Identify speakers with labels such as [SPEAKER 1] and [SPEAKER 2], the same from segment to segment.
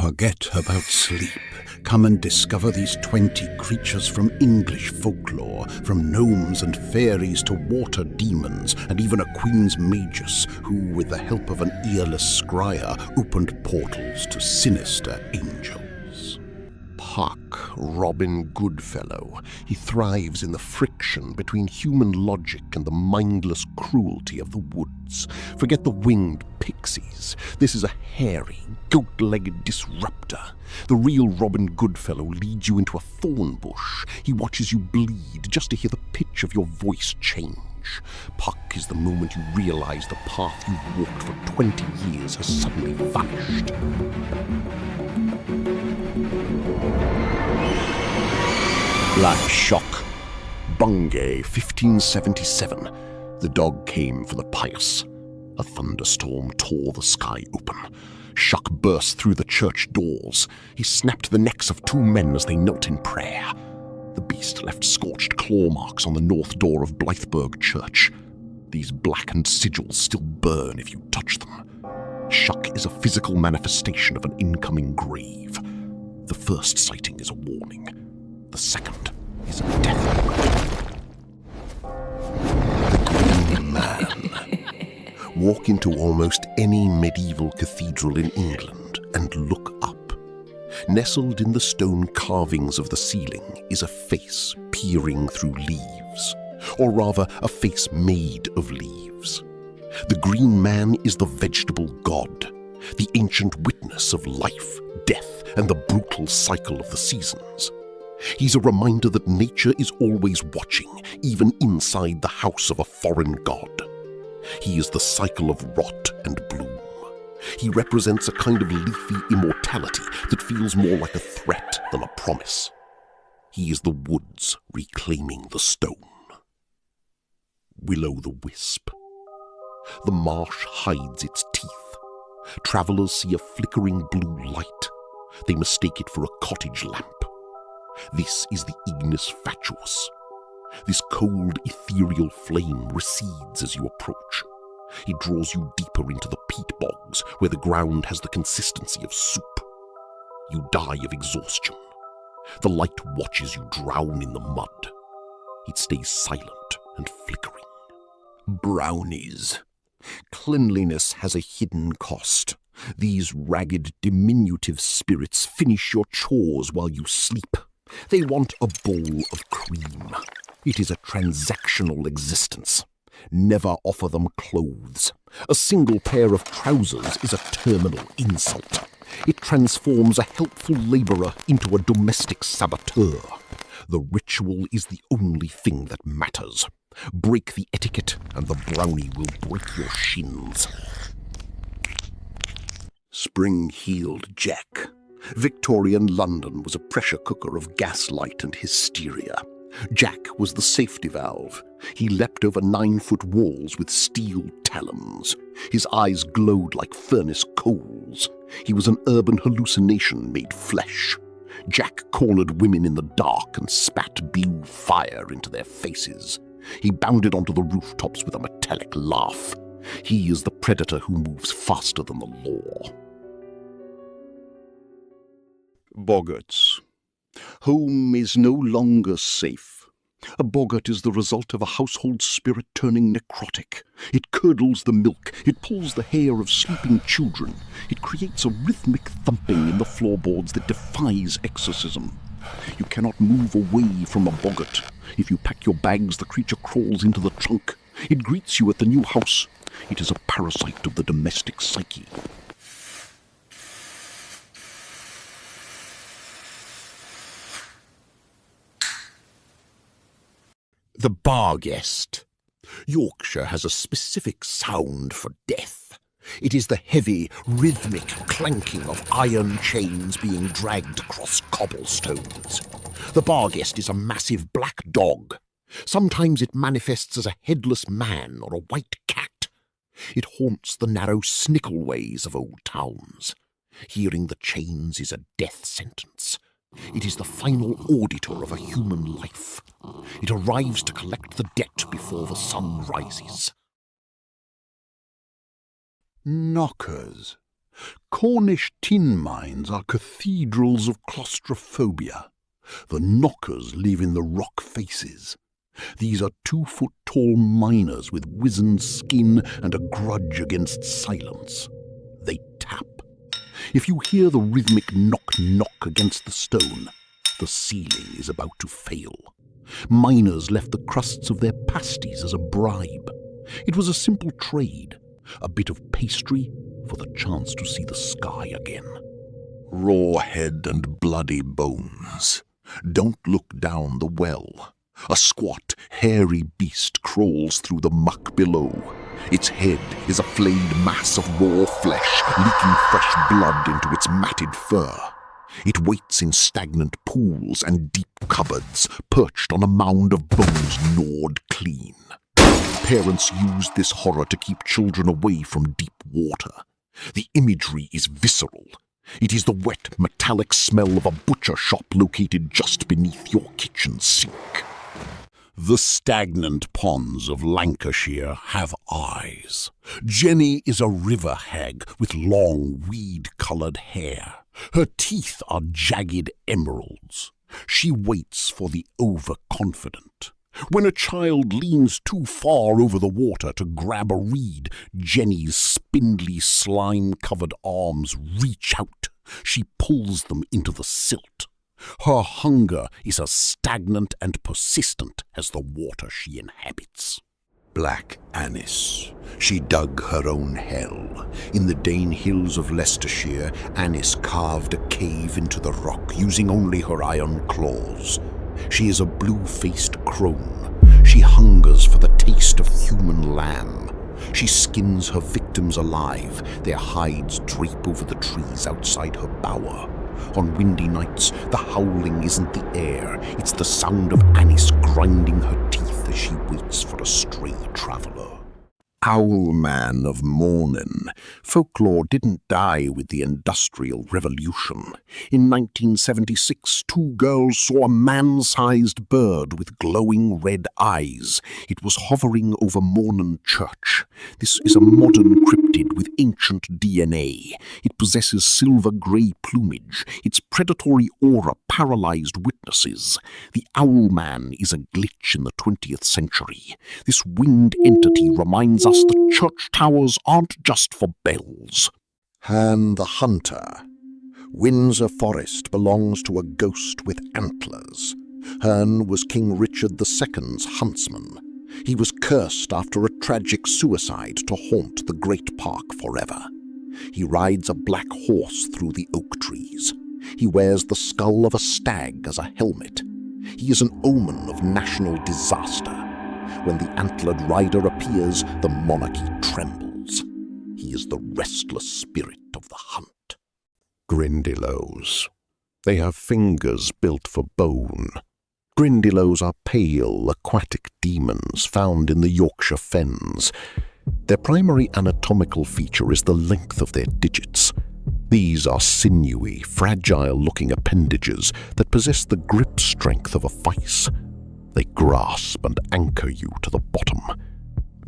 [SPEAKER 1] Forget about sleep. Come and discover these 20 creatures from English folklore, from gnomes and fairies to water demons, and even a queen's magus who, with the help of an earless scryer, opened portals to sinister angels. Puck, Robin Goodfellow. He thrives in the friction between human logic and the mindless cruelty of the woods. Forget the winged pixies. This is a hairy, goat-legged disruptor. The real Robin Goodfellow leads you into a thorn bush. He watches you bleed just to hear the pitch of your voice change. Puck is the moment you realize the path you've walked for 20 years has suddenly vanished. Black Shock. Bungay, 1577. The dog came for the pious. A thunderstorm tore the sky open. Shock burst through the church doors. He snapped the necks of 2 men as they knelt in prayer. The beast left scorched claw marks on the north door of Blytheburg Church. These blackened sigils still burn if you touch them. Shock is a physical manifestation of an incoming grave. The first sighting is a warning. The second is a death. The Green Man. Walk into almost any medieval cathedral in England and look up. Nestled in the stone carvings of the ceiling is a face peering through leaves, or rather a face made of leaves. The Green Man is the vegetable god, the ancient witness of life, death, and the brutal cycle of the seasons. He's a reminder that nature is always watching, even inside the house of a foreign god. He is the cycle of rot and bloom. He represents a kind of leafy immortality that feels more like a threat than a promise. He is the woods reclaiming the stone. Will-o'-the-wisp. The marsh hides its teeth. Travelers see a flickering blue light. They mistake it for a cottage lamp. This is the ignis fatuus. This cold, ethereal flame recedes as you approach. It draws you deeper into the peat bogs, where the ground has the consistency of soup. You die of exhaustion. The light watches you drown in the mud. It stays silent and flickering. Brownies. Cleanliness has a hidden cost. These ragged, diminutive spirits finish your chores while you sleep. They want a bowl of cream. It is a transactional existence. Never offer them clothes. A single pair of trousers is a terminal insult. It transforms a helpful labourer into a domestic saboteur. The ritual is the only thing that matters. Break the etiquette and the brownie will break your shins. Spring-heeled Jack. Victorian London was a pressure cooker of gaslight and hysteria. Jack was the safety valve. He leapt over 9-foot walls with steel talons. His eyes glowed like furnace coals. He was an urban hallucination made flesh. Jack cornered women in the dark and spat blue fire into their faces. He bounded onto the rooftops with a metallic laugh. He is the predator who moves faster than the law. Boggarts. Home is no longer safe. A boggart is the result of a household spirit turning necrotic. It curdles the milk. It pulls the hair of sleeping children. It creates a rhythmic thumping in the floorboards that defies exorcism. You cannot move away from a boggart. If you pack your bags, the creature crawls into the trunk. It greets you at the new house. It is a parasite of the domestic psyche. The bar guest. Yorkshire has a specific sound for death. It is the heavy, rhythmic clanking of iron chains being dragged across cobblestones. The bar guest is a massive black dog. Sometimes it manifests as a headless man or a white cat. It haunts the narrow snickelways of old towns. Hearing the chains is a death sentence. It is the final auditor of a human life. It arrives to collect the debt before the sun rises. Knockers.
[SPEAKER 2] Cornish tin mines are cathedrals of claustrophobia. The knockers live in the rock faces. These are 2-foot-tall miners with wizened skin and a grudge against silence. They tap. If you hear the rhythmic knock-knock against the stone, the ceiling is about to fail. Miners left the crusts of their pasties as a bribe. It was a simple trade, a bit of pastry for the chance to see the sky again.
[SPEAKER 1] Raw head and bloody bones. Don't look down the well. A squat, hairy beast crawls through the muck below. Its head is a flayed mass of raw flesh, leaking fresh blood into its matted fur. It waits in stagnant pools and deep cupboards, perched on a mound of bones gnawed clean. Parents used this horror to keep children away from deep water. The imagery is visceral. It is the wet, metallic smell of a butcher shop located just beneath your kitchen sink.
[SPEAKER 2] The stagnant ponds of Lancashire have eyes. Jenny is a river hag with long, weed-coloured hair. Her teeth are jagged emeralds. She waits for the overconfident. When a child leans too far over the water to grab a reed, Jenny's spindly, slime-covered arms reach out. She pulls them into the silt. Her hunger is as stagnant and persistent as the water she inhabits.
[SPEAKER 3] Black Annis. She dug her own hell. In the Dane hills of Leicestershire, Annis carved a cave into the rock using only her iron claws. She is a blue-faced crone. She hungers for the taste of human lamb. She skins her victims alive. Their hides drape over the trees outside her bower. On windy nights, the howling isn't the air. It's the sound of Annis grinding her teeth as she waits for a stray traveller.
[SPEAKER 1] Owlman of Mornin. Folklore didn't die with the Industrial Revolution. In 1976, 2 girls saw a man-sized bird with glowing red eyes. It was hovering over Mornin Church. This is a modern cryptid with ancient DNA. It possesses silver-grey plumage. Its predatory aura paralyzed witnesses. The Owlman is a glitch in the 20th century. This winged entity reminds us that church towers aren't just for bells.
[SPEAKER 3] Han the Hunter. Windsor Forest belongs to a ghost with antlers. Han was King Richard II's huntsman. He was cursed after a tragic suicide to haunt the great park forever. He rides a black horse through the oak trees. He wears the skull of a stag as a helmet. He is an omen of national disaster. When the antlered rider appears, the monarchy trembles. He is the restless spirit of the hunt.
[SPEAKER 1] Grindylows. They have fingers built for bone. Grindylows are pale, aquatic demons found in the Yorkshire fens. Their primary anatomical feature is the length of their digits. These are sinewy, fragile-looking appendages that possess the grip strength of a vice. They grasp and anchor you to the bottom.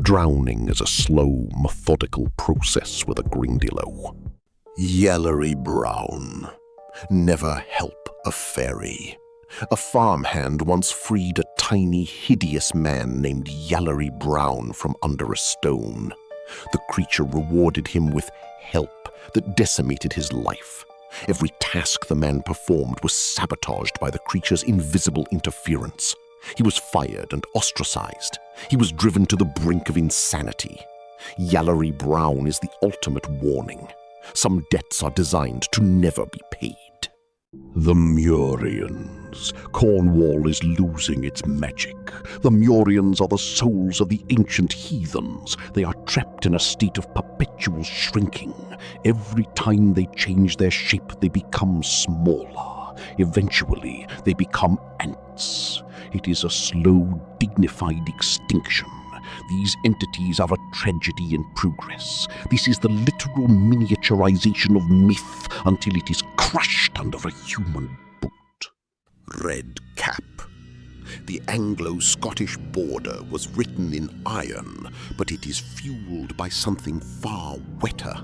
[SPEAKER 1] Drowning is a slow, methodical process with a Grindylow.
[SPEAKER 3] Yellery Brown. Never help a fairy.
[SPEAKER 1] A farmhand once freed a tiny, hideous man named Yallery Brown from under a stone. The creature rewarded him with help that decimated his life. Every task the man performed was sabotaged by the creature's invisible interference. He was fired and ostracized. He was driven to the brink of insanity. Yallery Brown is the ultimate warning. Some debts are designed to never be paid.
[SPEAKER 2] The Murians. Cornwall is losing its magic. The Murians are the souls of the ancient heathens. They are trapped in a state of perpetual shrinking. Every time they change their shape, they become smaller. Eventually, they become ants. It is a slow, dignified extinction. These entities are a tragedy in progress. This is the literal miniaturization of myth until it is crushed under a human boot.
[SPEAKER 3] Red Cap. The Anglo-Scottish border was written in iron, but it is fueled by something far wetter.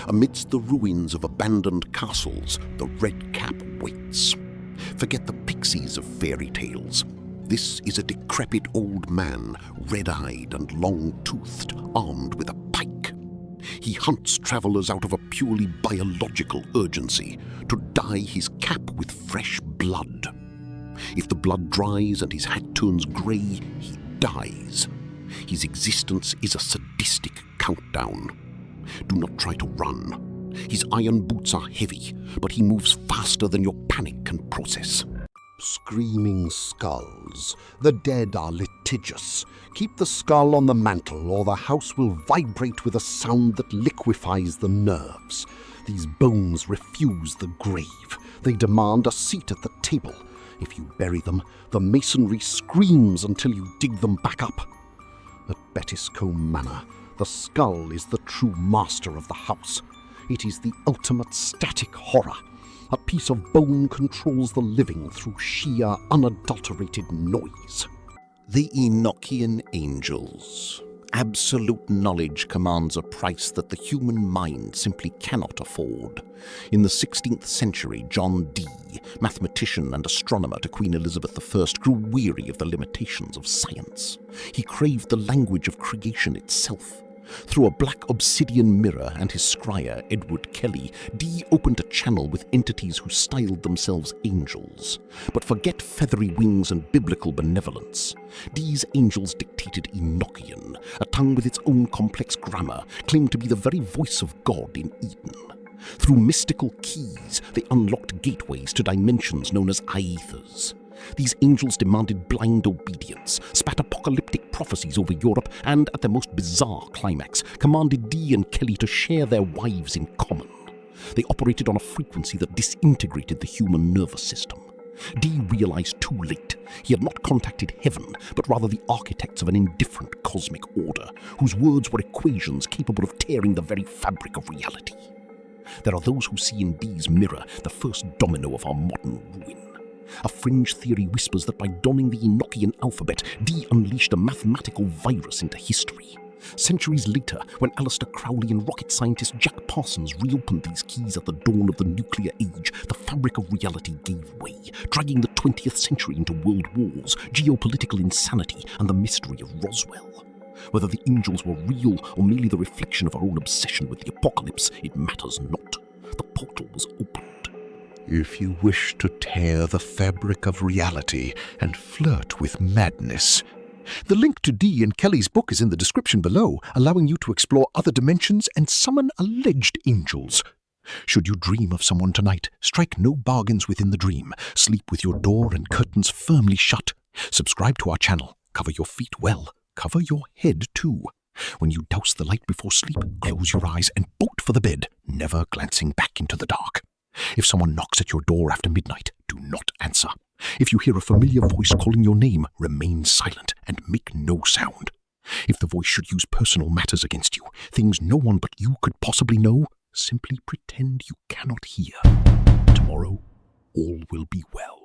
[SPEAKER 3] Amidst the ruins of abandoned castles, the red cap waits. Forget the pixies of fairy tales. This is a decrepit old man, red-eyed and long-toothed, armed with a pike. He hunts travelers out of a purely biological urgency, to dye his cap with fresh blood. If the blood dries and his hat turns grey, he dies. His existence is a sadistic countdown. Do not try to run. His iron boots are heavy, but he moves faster than your panic can process.
[SPEAKER 2] Screaming skulls. The dead are litigious. Keep the skull on the mantel, or the house will vibrate with a sound that liquefies the nerves. These bones refuse the grave. They demand a seat at the table. If you bury them, the masonry screams until you dig them back up. At Bettiscombe Manor, the skull is the true master of the house. It is the ultimate static horror. A piece of bone controls the living through sheer, unadulterated noise.
[SPEAKER 3] The Enochian Angels. Absolute knowledge commands a price that the human mind simply cannot afford. In the 16th century, John Dee, mathematician and astronomer to Queen Elizabeth I, grew weary of the limitations of science. He craved the language of creation itself. Through a black obsidian mirror and his scryer, Edward Kelly, Dee opened a channel with entities who styled themselves angels. But forget feathery wings and biblical benevolence. Dee's angels dictated Enochian, a tongue with its own complex grammar, claimed to be the very voice of God in Eden. Through mystical keys, they unlocked gateways to dimensions known as aethers. These angels demanded blind obedience, spat apocalyptic prophecies over Europe, and, at their most bizarre climax, commanded Dee and Kelly to share their wives in common. They operated on a frequency that disintegrated the human nervous system. Dee realized too late he had not contacted heaven, but rather the architects of an indifferent cosmic order, whose words were equations capable of tearing the very fabric of reality. There are those who see in Dee's mirror the first domino of our modern ruin. A fringe theory whispers that by donning the Enochian alphabet, Dee unleashed a mathematical virus into history. Centuries later, when Aleister Crowley and rocket scientist Jack Parsons reopened these keys at the dawn of the nuclear age, the fabric of reality gave way, dragging the 20th century into world wars, geopolitical insanity, and the mystery of Roswell. Whether the angels were real or merely the reflection of our own obsession with the apocalypse, it matters not. The portal was opened.
[SPEAKER 2] If you wish to tear the fabric of reality and flirt with madness, the link to Dee and Kelly's book is in the description below, allowing you to explore other dimensions and summon alleged angels. Should you dream of someone tonight, strike no bargains within the dream. Sleep with your door and curtains firmly shut. Subscribe to our channel. Cover your feet well. Cover your head too. When you douse the light before sleep, close your eyes and bolt for the bed, never glancing back into the dark. If someone knocks at your door after midnight, do not answer. If you hear a familiar voice calling your name, remain silent and make no sound. If the voice should use personal matters against you, things no one but you could possibly know, simply pretend you cannot hear. Tomorrow, all will be well.